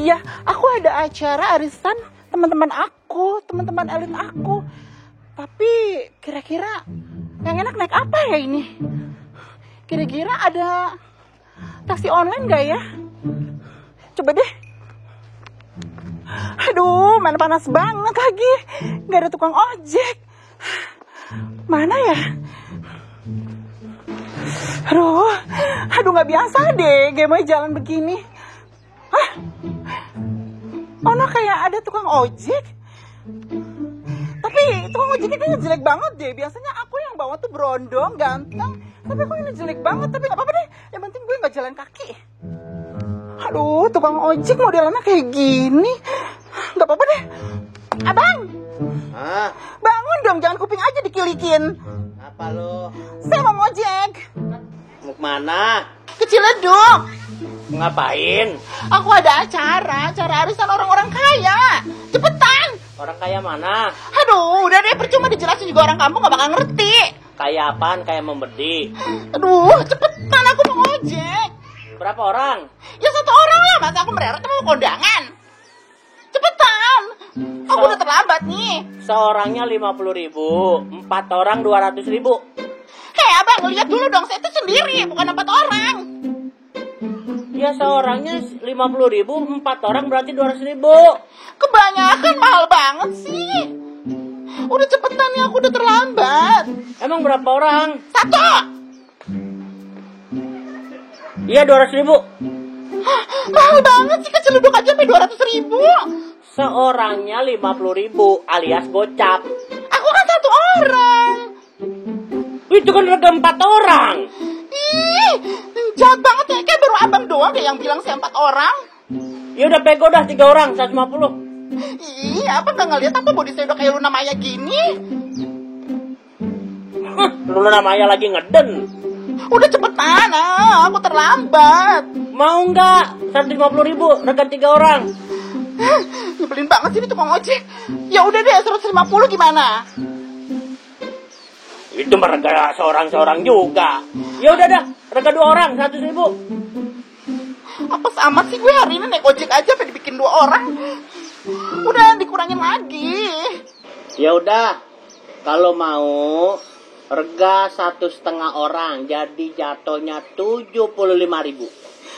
iya, aku ada acara arisan teman-teman aku, teman-teman elit aku. Tapi kira-kira yang enak naik apa ya ini? Kira-kira ada taksi online gak ya? Coba deh. Aduh, mana panas banget lagi. Gak ada tukang ojek. Mana ya? Aduh gak biasa deh Gemoy jalan begini. Hah? Oh no, kayak ada tukang ojek. Tapi tukang ojeknya kayaknya jelek banget deh. Biasanya aku yang bawa tuh berondong, ganteng. Tapi kok ini jelek banget. Tapi gak apa-apa deh, yang penting gue gak jalan kaki. Aduh, tukang ojek modelnya kayak gini. Gak apa-apa deh. Abang, bangun dong, jangan kuping aja dikilikin. Apa lo? Saya mau ngojek. Mau kemana? Ke Ciledug. Ngapain? Aku ada acara arisan orang-orang kaya. Cepetan. Orang kaya mana? Aduh, udah deh, percuma dijelasin juga orang kampung gak bakal ngerti. Kaya apaan? Kaya memberi. Aduh, cepetan, aku mau ngojek. Berapa orang? Ya 1 orang lah, masa aku mereret mau kondangan. Cepetan, aku udah terlambat nih. Seorangnya 50.000, 4 orang 200.000. Hei abang, lihat dulu dong, saya itu sendiri, bukan 4 orang. Ya seorangnya 50.000, 4 orang berarti 200.000. Kebanyakan, mahal banget sih. Udah cepetan nih, aku udah terlambat. Emang berapa orang? 1. Iya 200.000. Mahal banget sih, ke Ciledug aja sampai 200.000. Seorangnya 50.000 alias gocap. Aku kan 1 orang. Itu kan harga 4 orang. Ih, jahat banget ya, kayak baru abang doang deh yang bilang saya 4 orang. Ya udah pego dah 3 orang 150. Ih, apa nggak ngeliat apa body saya udah kayak Luna Maya gini? Luna Maya lagi ngeden. Udah cepetan, aku terlambat. Mau nggak? 150.000 harga 3 orang. Nyebelin banget sih ini tukang ojek. Ya udah deh, 150 gimana? Itu mah harga seorang juga. Ya udah dah, harga 2 orang 100.000. Apa sama sih gue hari ini naik ojek aja sampai dibikin 2 orang. Udah dikurangin lagi. Ya udah, kalau mau harga 1,5 orang, jadi jatuhnya 75.000.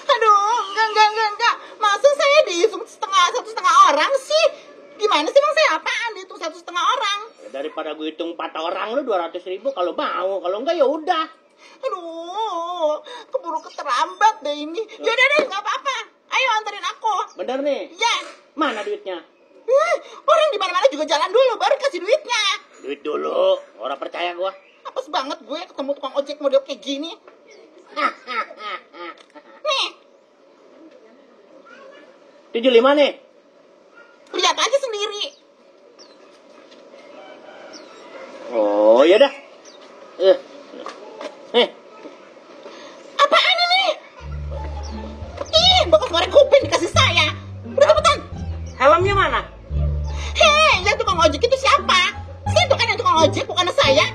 Aduh, enggak. Masa saya dihitung 1,5 orang sih? Gimana sih bang, saya apaan dihitung 1,5 orang? Ya, daripada gue hitung 4 orang lu 200.000 kalau mau, kalau enggak ya udah. Aduh, keburu keterlambat deh ini. Ya udah deh, nggak apa-apa. Ayo anterin aku. Bener nih? Ya. Mana duitnya? Orang di mana-mana juga jalan dulu, baru kasih duitnya. Duit dulu, orang percaya gua. Apes banget gue ketemu tukang ojek model kayak gini. Nih. 75 nih. Lihat aja sendiri. Oh, ya dah. Apaan ini? Ih, bakal ngorek kuping dikasih saya. Udah cepetan. Helmnya mana? Hei, yang tukang ojek itu siapa? Itu kan yang tukang ojek, bukan saya.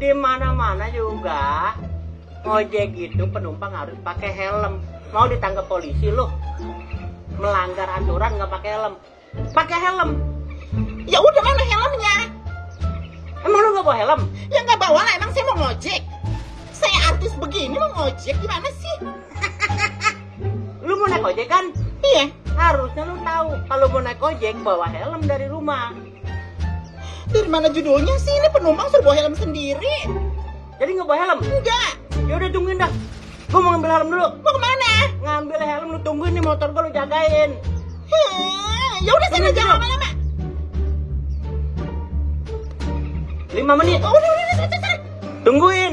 Di mana-mana juga ojek itu penumpang harus pakai helm. Mau ditangkap polisi loh. Melanggar aturan nggak pakai helm. Pakai helm. Ya udah, mana helmnya? Emang lu nggak bawa helm? Ya nggak bawa lah, emang saya mau ngojek. Saya artis begini mau ngojek gimana sih? Lu mau naik ojek kan? Iya. Harusnya lu tahu kalau mau naik ojek bawa helm dari rumah. Dari mana judulnya sih? Ini penumpang suruh bawa helm sendiri. Jadi nggak bawa helm? Enggak. Ya udah tungguin dah. Gua mau ngambil helm dulu. Mau kemana? Ngambil helm, lu tungguin nih, motor gua lu jagain. Ya udah sana, jangan lama-lama. 5 menit. Oh, udah, sana. Tungguin.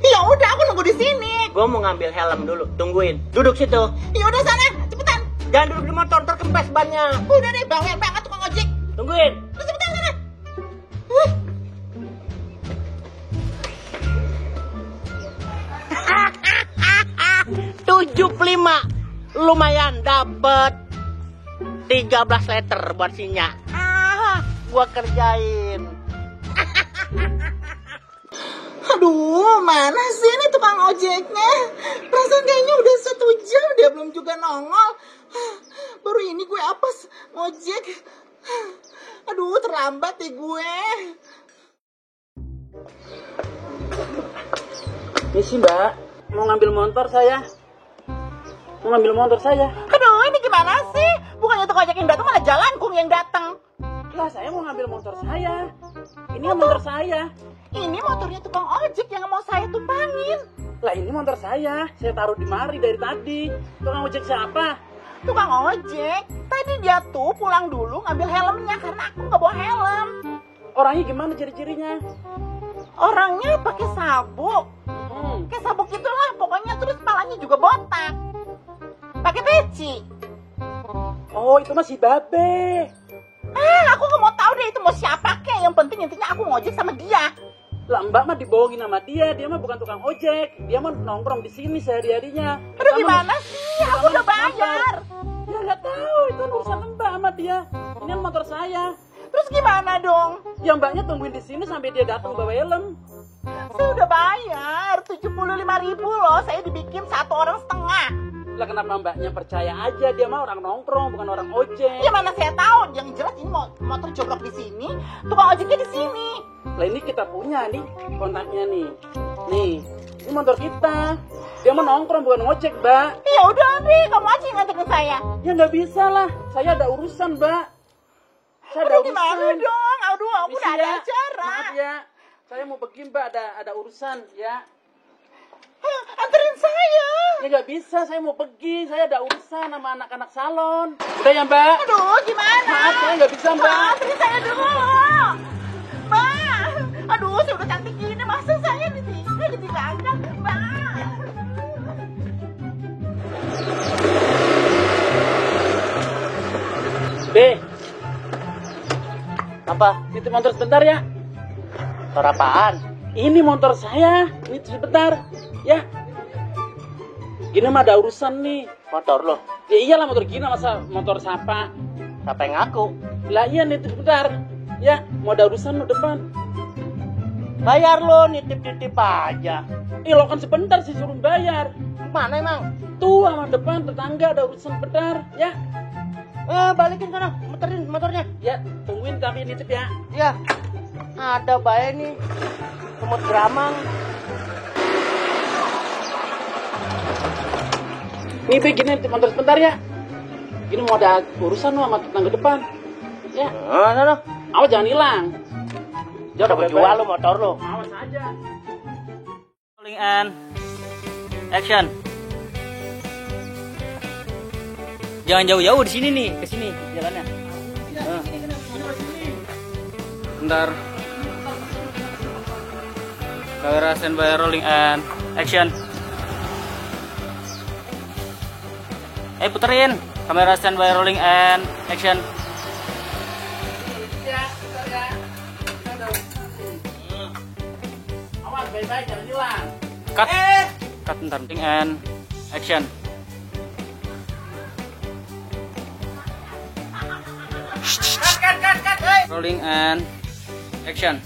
Ya udah, aku nunggu di sini. Gua mau ngambil helm dulu. Tungguin. Duduk situ. Ya udah sana, cepetan. Jangan duduk di motor, terkempes bannya. Udah deh, bawel banget tukang ojek. Tungguin. Udah cepetan sana. 75. Lumayan dapet 13 liter buat sinya. Gua kerjain. Aduh, mana sih ini tukang ojeknya? Perasaan kayaknya udah 1 jam dia belum juga nongol. Baru ini gue apes ngojek. Aduh, terlambat deh gue. Ini sih Mbak, mau ngambil motor saya. Aduh, ini gimana sih? Bukannya tukang ojek yang datang, malah jalanku yang datang. Lah saya mau ngambil motor saya. Ini motor saya. Ini motornya tukang ojek yang mau saya tumpangin. Lah ini motor saya taruh di mari dari tadi. Tukang ojek siapa? Tukang ojek, tadi dia tuh pulang dulu ngambil helmnya karena aku nggak bawa helm. Orangnya gimana ciri-cirinya? Orangnya pakai sabuk. Kayak sabuk itulah pokoknya, terus kepalanya juga botak. Pakai peci. Oh itu masih babe. Aku nggak mau tahu deh itu mau siapa kek. Yang penting intinya aku ngojek sama dia. Lah Mbak mah dibohongin sama dia mah bukan tukang ojek. Dia mah nongkrong di sini sehari-harinya. Aduh gimana sih? Aku udah bayar. Ya nggak tahu, itu urusan Mbak sama dia. Ini kan motor saya. Terus gimana dong? Ya Mbaknya tungguin di sini sampai dia datang bawa helm. Saya udah bayar 75.000 loh. Saya dibikin 1,5 orang. Lah kenapa Mbaknya percaya aja, dia mah orang nongkrong bukan orang ojek. Ya mana saya tahu, yang jelas ini motor jogrok di sini, tukang ojeknya di sini. Lah ini kita punya nih kontaknya nih. Nih, ini motor kita. Dia mah nongkrong bukan ngojek, Mbak. Ya udah deh, kamu aja yang ngajakin saya. Ya nggak bisa lah, saya ada urusan, Mbak. Saya ada Aduh urusan. gimana dong? Aduh, aku Misi udah ada ya. acara. Maaf ya, saya mau pergi Mbak, ada urusan ya. Anterin saya. Ya nggak bisa, saya mau pergi, saya ada urusan sama anak-anak salon. Udah ya Mbak? Aduh, gimana? Maaf, saya nggak bisa Mbak. Anterin saya dulu. Mbak, aduh, saya udah cantik gini, masa saya ditinggalkan, Mbak. B, Apa? titip motor sebentar ya. Motor apaan? Ini motor saya, ini sebentar ya. Gini mah ada urusan nih. Motor lo? Ya iyalah motor Gina, masa motor siapa? Siapa yang ngaku? Lah iya nih sebentar. Ya, mau ada urusan lo depan. Bayar lo, nitip-nitip aja. Lo kan sebentar sih suruh bayar. Mana emang? Tuh sama depan tetangga ada urusan sebentar ya. Balikin sana, muterin motornya. Ya, tungguin kami nitip ya. Ya, ada bae nih. Semut geramang. Nih Be, gini nitip motor sebentar ya. Gini mau ada urusan lo sama tetangga depan. Ya, Sana. awas jangan hilang. Udah berjual lo motor lo. Awas aja. Rolling and action. Jangan jauh-jauh di sini nih, ke sini jalannya. Bentar. Kamera standby, rolling and action. Puterin. Kamera standby, rolling and action. Ya, bentar ya. Awas baik-baik jangan hilang. Cut. Cut bentar. Rolling and action. Rolling and action.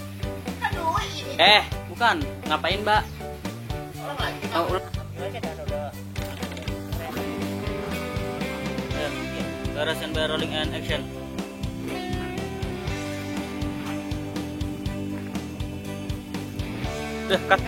Aduh, ini. Bukan. Ngapain, Mbak? Ulang lagi. Oh, ulang. Kamera standby, rolling and action. Udah, cut.